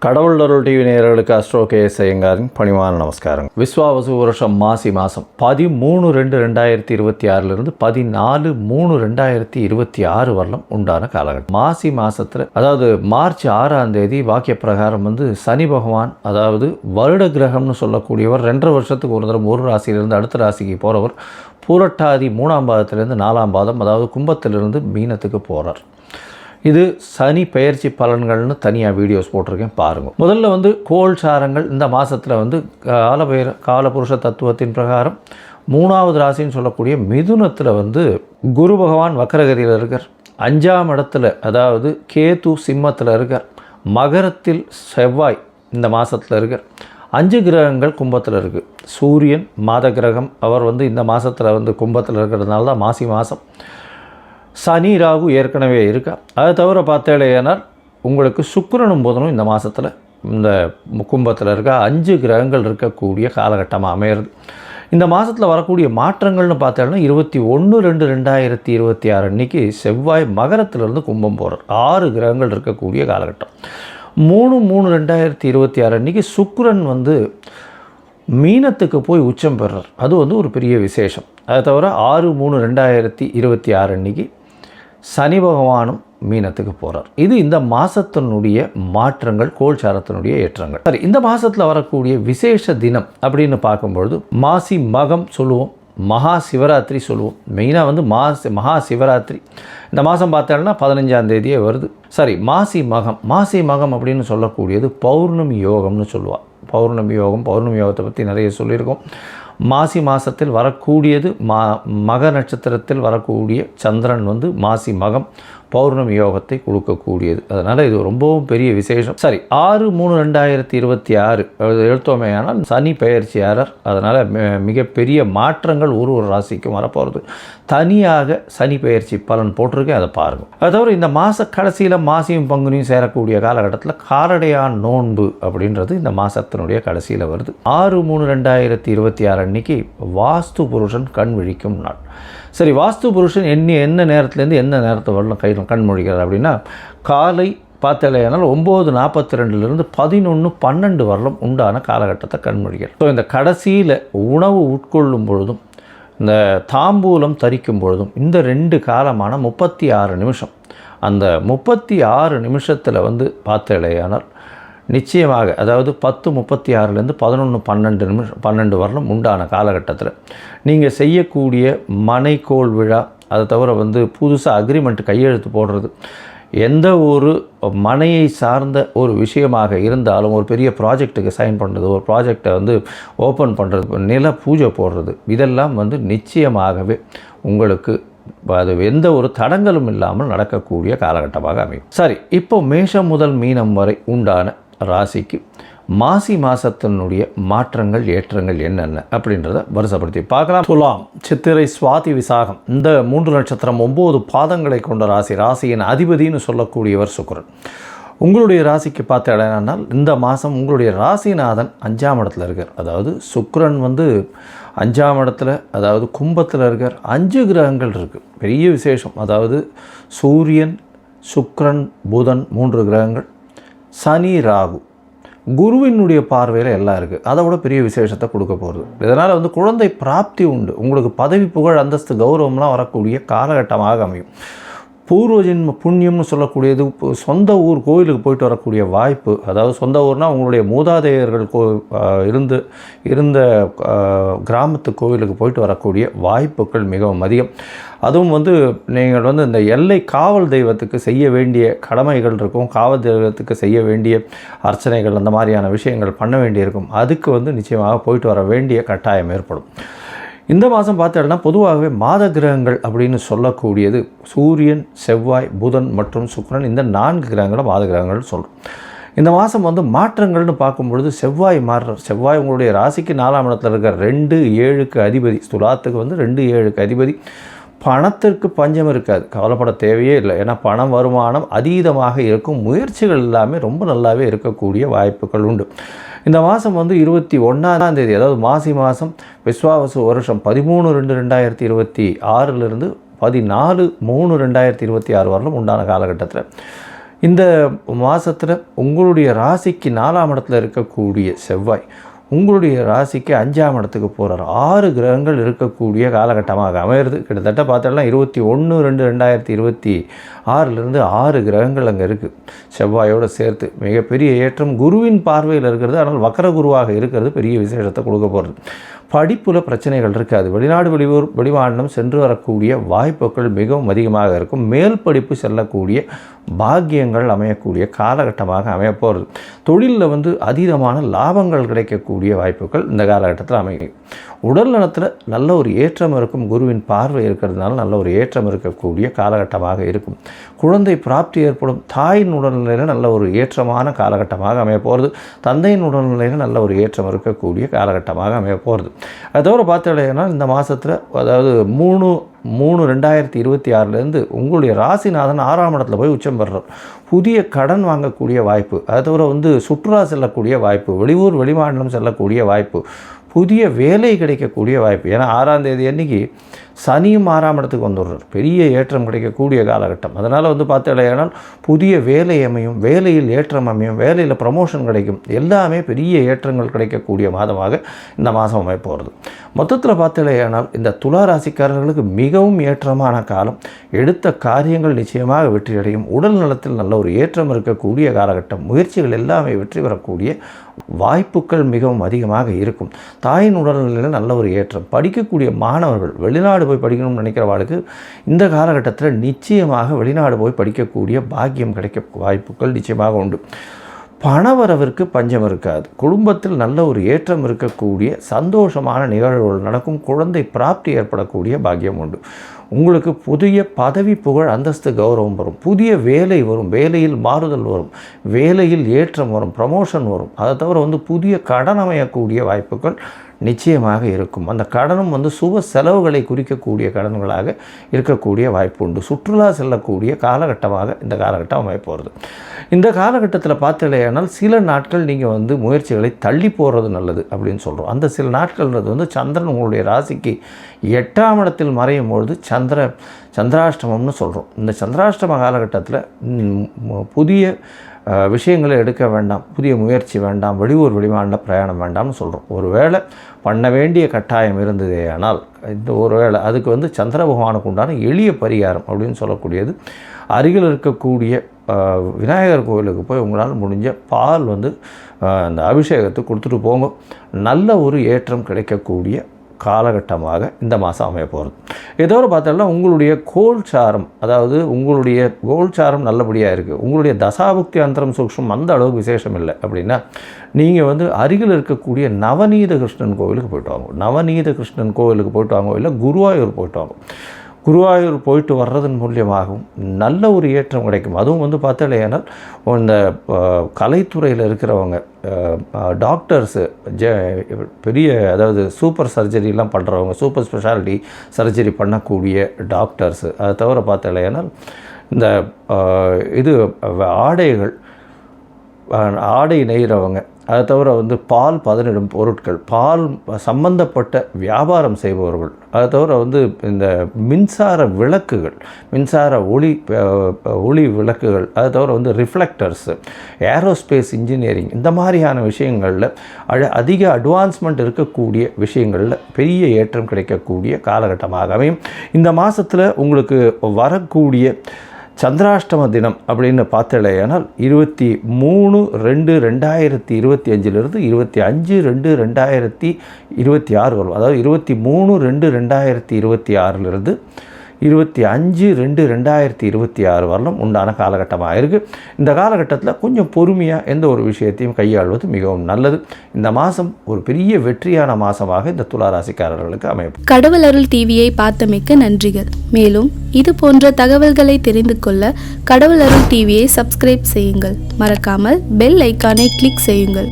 கடவுள் அருள் டிவி நேயர்களுக்கு astro KS ஐயங்காரின் பணிவான நமஸ்காரம். விஸ்வாவசு வருஷம் மாசி மாதம் 13/2/2026 14/3/2026 வரலாம் உண்டான காலகட்டம். மாசி மாதத்தில் அதாவது மார்ச் 6ஆம் தேதி வாக்கிய பிரகாரம் சனி பகவான், அதாவது வருட கிரகம்னு சொல்லக்கூடியவர் 2.5 வருஷத்துக்கு ஒரு தடவை ஒரு ராசியிலிருந்து அடுத்த ராசிக்கு போகிறவர் பூரட்டாதி 3ஆம் பாதத்திலிருந்து 4ஆம் பாதம், அதாவது கும்பத்திலிருந்து மீனத்துக்கு போகிறார். இது சனி பெயர்ச்சி பலன்கள்னு தனியாக வீடியோஸ் போட்டிருக்கேன், பாருங்கள். முதல்ல கோள் சாரங்கள் இந்த மாதத்தில் காலபுருஷ தத்துவத்தின் பிரகாரம் 3ஆவது ராசின்னு சொல்லக்கூடிய மிதுனத்தில் குரு பகவான் வக்கரகதியில் இருக்கார். 5ஆம் இடத்துல அதாவது கேது சிம்மத்தில் இருக்கார். மகரத்தில் செவ்வாய் இந்த மாதத்தில் இருக்கார். 5 கிரகங்கள் கும்பத்தில் இருக்குது. சூரியன் மாத கிரகம், அவர் இந்த மாதத்தில் கும்பத்தில் இருக்கிறதுனால தான் மாசி மாதம். சனி ராகு ஏற்கனவே இருக்கா. அதை தவிர பார்த்தேனால் உங்களுக்கு சுக்கிரனும் புதனும் இந்த மாதத்தில் இந்த கும்பத்தில் இருக்க 5 கிரகங்கள் இருக்கக்கூடிய காலகட்டமாக அமையிறது. இந்த மாதத்தில் வரக்கூடிய மாற்றங்கள்னு பார்த்தேன்னா 21/2/2026 அன்றைக்கி செவ்வாய் மகரத்திலிருந்து கும்பம் போகிறார். 6 கிரகங்கள் இருக்கக்கூடிய காலகட்டம். 3/3/2026 அன்றைக்கி சுக்கிரன் மீனத்துக்கு போய் உச்சம் பெறுறார். அது ஒரு பெரிய விசேஷம். அதை தவிர 6/3/2026 அன்றைக்கி சனி பகவானும் மீனத்துக்கு போகிறார். இது இந்த மாதத்தினுடைய மாற்றங்கள், கோல்சாரத்தினுடைய ஏற்றங்கள். சரி, இந்த மாதத்தில் வரக்கூடிய விசேஷ தினம் அப்படின்னு பார்க்கும்பொழுது மாசி மகம் சொல்லுவோம், மகா சிவராத்திரி சொல்லுவோம். மெயினாக மகா சிவராத்திரி இந்த மாதம் பார்த்தோம்னா 15ஆம் தேதியே வருது. சரி, மாசி மகம் அப்படின்னு சொல்லக்கூடியது பௌர்ணமி யோகம்னு சொல்லுவாள். பௌர்ணமி யோகத்தை பற்றி நிறைய சொல்லியிருக்கோம். மாசி மாதத்தில் வரக்கூடியது மக நட்சத்திரத்தில் வரக்கூடிய சந்திரன் மாசி மகம் பௌர்ணமி யோகத்தை கொடுக்கக்கூடியது. அதனால் இது ரொம்பவும் பெரிய விசேஷம். சரி, 6/3/2026 எடுத்தோமே ஆனால் சனி பெயர்ச்சியாளர். அதனால் மிகப்பெரிய மாற்றங்கள் ஒரு ராசிக்கும் வரப்போகிறது. தனியாக சனி பெயர்ச்சி பலன் போட்டிருக்கேன், அதை பாருங்கள். அது தவிர இந்த மாத கடைசியில் மாசியும் பங்குனியும் சேரக்கூடிய காலகட்டத்தில் காரடையான் நோன்பு அப்படின்றது இந்த மாதத்தினுடைய கடைசியில் வருது. 6/3/2026 அன்றைக்கி வாஸ்து புருஷன் கண் விழிக்கும் நாள். சரி, வாஸ்து புருஷன் என்ன நேரத்துலேருந்து என்ன நேரத்தை வரலாம் கண் முழிக்கிறார் அப்படின்னா காலை பார்த்தலையானால் 9:42 11:12 வரலாம் உண்டான காலகட்டத்தை கண்மொழிகள். ஸோ இந்த கடைசியில் உணவு உட்கொள்ளும் பொழுதும் இந்த தாம்பூலம் தரிக்கும் பொழுதும் இந்த 2 காலமான 36 நிமிஷம், அந்த 36 நிமிஷத்தில் பார்த்தலையானால் நிச்சயமாக, அதாவது 10:36 11:12 வரலும் உண்டான காலகட்டத்தில் நீங்கள் செய்யக்கூடிய மனைக்கோள் விழா, அதை தவிர புதுசாக அக்ரிமெண்ட் கையெழுத்து போடுறது, எந்த ஒரு மனையை சார்ந்த ஒரு விஷயமாக இருந்தாலும், ஒரு பெரிய ப்ராஜெக்ட்டுக்கு சைன் பண்ணுறது, ஒரு ப்ராஜெக்டை ஓப்பன் பண்ணுறது, நில பூஜை போடுறது, இதெல்லாம் நிச்சயமாகவே உங்களுக்கு அது எந்த ஒரு தடங்களும் இல்லாமல் நடக்கக்கூடிய காலகட்டமாக அமையும். சரி, இப்போ மேஷம் முதல் மீனம் வரை உண்டான ராசிக்கு மாசி மாதத்தினுடைய மாற்றங்கள் ஏற்றங்கள் என்னென்ன அப்படின்றத வருஷப்படுத்தி பார்க்கலாம். துலாம், சித்திரை, சுவாதி, விசாகம் இந்த 3 நட்சத்திரம் 9 பாதங்களை கொண்ட ராசியின் அதிபதினு சொல்லக்கூடியவர் சுக்கிரன். உங்களுடைய ராசிக்கு பார்த்த இடம்னால் இந்த மாதம் உங்களுடைய ராசிநாதன் 5ஆம் இடத்துல இருக்கார். அதாவது சுக்கிரன் 5ஆம் இடத்துல, அதாவது கும்பத்தில் இருக்கார். 5 கிரகங்கள் இருக்குது, பெரிய விசேஷம். அதாவது சூரியன், சுக்கிரன், புதன் 3 கிரகங்கள், சனி, ராகு, குருவினுடைய பார்வையில் எல்லாம் இருக்குது. அதை விட பெரிய விசேஷத்தை கொடுக்க போகிறது. இதனால் குழந்தை பிராப்தி உண்டு. உங்களுக்கு பதவி, புகழ், அந்தஸ்து, கௌரவம்லாம் வரக்கூடிய காலகட்டமாக அமையும். பூர்வ ஜென்ம புண்ணியம்னு சொல்லக்கூடியது சொந்த ஊர் கோயிலுக்கு போயிட்டு வரக்கூடிய வாய்ப்பு. அதாவது சொந்த ஊர்னால் உங்களுடைய மூதாதையர்கள் இருந்த கிராமத்து கோவிலுக்கு போயிட்டு வரக்கூடிய வாய்ப்புகள் மிகவும் அதிகம். அதுவும் நீங்கள் இந்த எல்லை காவல் தெய்வத்துக்கு செய்ய வேண்டிய கடமைகள் இருக்கும். காவல் தெய்வத்துக்கு செய்ய வேண்டிய அர்ச்சனைகள், அந்த மாதிரியான விஷயங்கள் பண்ண வேண்டியிருக்கும். அதுக்கு நிச்சயமாக போயிட்டு வர வேண்டிய கட்டாயம் ஏற்படும். இந்த மாதம் பார்த்தோம்னா பொதுவாகவே மாத கிரகங்கள் அப்படின்னு சொல்லக்கூடியது சூரியன், செவ்வாய், புதன் மற்றும் சுக்கிரன், இந்த 4 கிரகங்களை மாத கிரகங்கள் சொல்கிறோம். இந்த மாதம் மாற்றங்கள்னு பார்க்கும்பொழுது செவ்வாய் மாறுறார். செவ்வாய் உங்களுடைய ராசிக்கு 4ஆம் இடத்துல இருக்கிற 2-7க்கு அதிபதி. துலாத்துக்கு 2-7க்கு அதிபதி. பணத்திற்கு பஞ்சம் இருக்காது, கவலைப்பட தேவையே இல்லை. ஏன்னா பணம் வருமானம் அதீதமாக இருக்கும். முயற்சிகள் எல்லாமே ரொம்ப நல்லாவே இருக்கக்கூடிய வாய்ப்புகள் உண்டு. இந்த மாதம் 21ஆம் தேதி, அதாவது மாசி மாதம் விஸ்வாவசு வருஷம் 13/2/2026 14/3/2026 வரலும் உண்டான காலகட்டத்தில் இந்த மாதத்தில் உங்களுடைய ராசிக்கு 4ஆம் இடத்துல இருக்கக்கூடிய செவ்வாய் உங்களுடைய ராசிக்கு 5ஆம் இடத்துக்கு போகிறார். 6 கிரகங்கள் இருக்கக்கூடிய காலகட்டமாக அமையிறது. கிட்டத்தட்ட பார்த்தோம்னா 21/2/2026 6 கிரகங்கள் அங்கே இருக்குது. செவ்வாயோடு சேர்த்து மிகப்பெரிய ஏற்றம். குருவின் பார்வையில் இருக்கிறது. ஆனால் வக்கர குருவாக இருக்கிறது பெரிய விசேஷத்தை கொடுக்க போகிறது. படிப்பில் பிரச்சனைகள் இருக்காது. வெளிநாடு வெளிமாநிலம் சென்று வரக்கூடிய வாய்ப்புகள் மிகவும் அதிகமாக இருக்கும். மேல் படிப்பு செல்லக்கூடிய பாக்கியங்கள் அமையக்கூடிய காலகட்டமாக அமையப்போகிறது. தொழிலில் அதீதமான லாபங்கள் கிடைக்கக்கூடிய வாய்ப்புகள் இந்த காலகட்டத்தில் அமையும். உடல் நலத்தில் நல்ல ஒரு ஏற்றம் இருக்கும். குருவின் பார்வை இருக்கிறதுனால நல்ல ஒரு ஏற்றம் இருக்கக்கூடிய காலகட்டமாக இருக்கும். குழந்தை பிராப்தி ஏற்படும். தாயின் உடல்நிலையில் நல்ல ஒரு ஏற்றமான காலகட்டமாக அமையப்போகிறது. தந்தையின் உடல்நிலையில் நல்ல ஒரு ஏற்றம் இருக்கக்கூடிய காலகட்டமாக அமையப்போகிறது. அது தவிர பார்த்தீங்கன்னா இந்த மாதத்தில் அதாவது 3/3/2026 உங்களுடைய ராசிநாதன் 6ஆம் இடத்துல போய் உச்சம் பெறுறார். புதிய கடன் வாங்கக்கூடிய வாய்ப்பு, அது தவிர சுற்றுலா செல்லக்கூடிய வாய்ப்பு, வெளியூர் வெளிமாநிலம் செல்லக்கூடிய வாய்ப்பு, புதிய வேலை கிடைக்கக்கூடிய வாய்ப்பு. ஏன்னா 6ஆம் தேதி அன்றைக்கி சனியும் 6ஆம் இடத்துக்கு வந்துடுறார். பெரிய ஏற்றம் கிடைக்கக்கூடிய காலகட்டம். அதனால் பார்த்தீங்கன்னா புதிய வேலை அமையும், வேலையில் ஏற்றம் அமையும், வேலையில் ப்ரமோஷன் கிடைக்கும். எல்லாமே பெரிய ஏற்றங்கள் கிடைக்கக்கூடிய மாதமாக இந்த மாதம் அமைப்போகிறது. மொத்தத்தில் பார்த்தீங்கன்னா இந்த துலா ராசிக்காரர்களுக்கு மிகவும் ஏற்றமான காலம். எடுத்த காரியங்கள் நிச்சயமாக வெற்றியடையும். உடல் நலத்தில் நல்ல ஒரு ஏற்றம் இருக்கக்கூடிய காலகட்டம். முயற்சிகள் எல்லாமே வெற்றி பெறக்கூடிய வாய்ப்புகள் மிகவும் அதிகமாக இருக்கும். தாயின் உடல்நிலையில் நல்ல ஒரு ஏற்றம். படிக்கக்கூடிய மாணவர்கள் வெளிநாடு போய் படிக்கணும்னு நினைக்கிறவாளுக்கு இந்த காலகட்டத்தில் நிச்சயமாக வெளிநாடு போய் படிக்கக்கூடிய பாக்கியம் கிடைக்க வாய்ப்புகள் நிச்சயமாக உண்டு. பணவரவிற்கு பஞ்சம் இருக்காது. குடும்பத்தில் நல்ல ஒரு ஏற்றம் இருக்கக்கூடிய சந்தோஷமான நிகழ்வுகள் நடக்கும். குழந்தை பிராப்தி ஏற்படக்கூடிய பாக்கியம் உண்டு. உங்களுக்கு புதிய பதவி புகழ் அந்தஸ்து கௌரவம் வரும். புதிய வேலை வரும். வேலையில் மாறுதல் வரும். வேலையில் ஏற்றம் வரும். ப்ரமோஷன் வரும். அதை தவிர புதிய கடன் அமையக்கூடிய வாய்ப்புகள் நிச்சயமாக இருக்கும். அந்த கடனும் சுப செலவுகளை குறிக்கக்கூடிய கடன்களாக இருக்கக்கூடிய வாய்ப்பு உண்டு. சுற்றுலா செல்லக்கூடிய காலகட்டமாக இந்த காலகட்டம் அமைப்போகிறது. இந்த காலகட்டத்தில் பார்த்தீங்கன்னா சில நாட்கள் நீங்கள் முயற்சிகளை தள்ளி போகிறது நல்லது அப்படின்னு சொல்கிறோம். அந்த சில நாட்கள்ன்றது சந்திரன் உங்களுடைய ராசிக்கு 8ஆம் இடத்தில் மறையும் பொழுது சந்திராஷ்டமம்னு சொல்கிறோம். இந்த சந்திராஷ்டம காலகட்டத்தில் புதிய விஷயங்களை எடுக்க வேண்டாம், புதிய முயற்சி வேண்டாம், வெளியூர் வெளிமாநில பிரயாணம் வேண்டாம்னு சொல்கிறோம். ஒருவேளை பண்ண வேண்டிய கட்டாயம் இருந்ததே ஆனால் இந்த ஒருவேளை அதுக்கு சந்திர பகவானுக்கு உண்டான எளிய பரிகாரம் அப்படின்னு சொல்லக்கூடியது அருகில் இருக்கக்கூடிய விநாயகர் கோவிலுக்கு போய் உங்களால் முடிஞ்ச பால் அந்த அபிஷேகத்துக்கு கொடுத்துட்டு போங்க. நல்ல ஒரு ஏற்றம் கிடைக்கக்கூடிய காலகட்டமாக இந்த மாதம் அமைய போகிறது. இதோடு பார்த்தோம்னா உங்களுடைய கோல்சாரம், அதாவது உங்களுடைய கோல்சாரம் நல்லபடியாக இருக்குது. உங்களுடைய தசாபுக்தி அந்தரம் சூக்ஷ்மம் அந்த அளவுக்கு விசேஷம் இல்லை அப்படின்னா நீங்கள் அருகில் இருக்கக்கூடிய நவநீத கிருஷ்ணன் கோவிலுக்கு போய்ட்டு வாங்க. நவநீத கிருஷ்ணன் கோவிலுக்கு போய்ட்டு வாங்க, இல்லை குருவாயூர் போய்ட்டு வாங்க. குருவாயூர் போயிட்டு வர்றதன் மூலியமாகவும் நல்ல ஒரு ஏற்றம் கிடைக்கும். அதுவும் பார்த்தீங்கன்னா இந்த கலைத்துறையில் இருக்கிறவங்க, டாக்டர்ஸு, பெரிய அதாவது சூப்பர் சர்ஜரிலாம் பண்ணுறவங்க, சூப்பர் ஸ்பெஷாலிட்டி சர்ஜரி பண்ணக்கூடிய டாக்டர்ஸு, அதை தவிர பார்த்தீங்கன்னா இந்த ஆடை நெய்கிறவங்க, அதை தவிர பால் பதனிடும் பொருட்கள், பால் சம்பந்தப்பட்ட வியாபாரம் செய்பவர்கள், அதை தவிர இந்த மின்சார விளக்குகள், மின்சார ஒளி விளக்குகள், அதை தவிர ரிஃப்ளெக்டர்ஸு, ஏரோஸ்பேஸ் இன்ஜினியரிங், இந்த மாதிரியான விஷயங்களில் அதிக அட்வான்ஸ்மெண்ட் இருக்கக்கூடிய விஷயங்களில் பெரிய ஏற்றம் கிடைக்கக்கூடிய காலகட்டமாக அமையும். இந்த மாதத்தில் உங்களுக்கு வரக்கூடிய சந்திராஷ்டம தினம் அப்படின்னு பார்த்தலையானால் 23/2/2025 25/2/2026 வரும். அதாவது 23/2/2026 25/2/2026 வரலும் உண்டான காலகட்டமாக இருக்குது. இந்த காலகட்டத்தில் கொஞ்சம் பொறுமையாக எந்த ஒரு விஷயத்தையும் கையாள்வது மிகவும் நல்லது. இந்த மாதம் ஒரு பெரிய வெற்றியான மாதமாக இந்த துளாராசிக்காரர்களுக்கு அமையும். கடவுள் அருள் டிவியை பார்த்தமைக்கு நன்றிகள். மேலும் இது போன்ற தகவல்களை தெரிந்து கொள்ள கடவுள் அருள் டிவியை சப்ஸ்கிரைப் செய்யுங்கள். மறக்காமல் பெல் ஐக்கானை கிளிக் செய்யுங்கள்.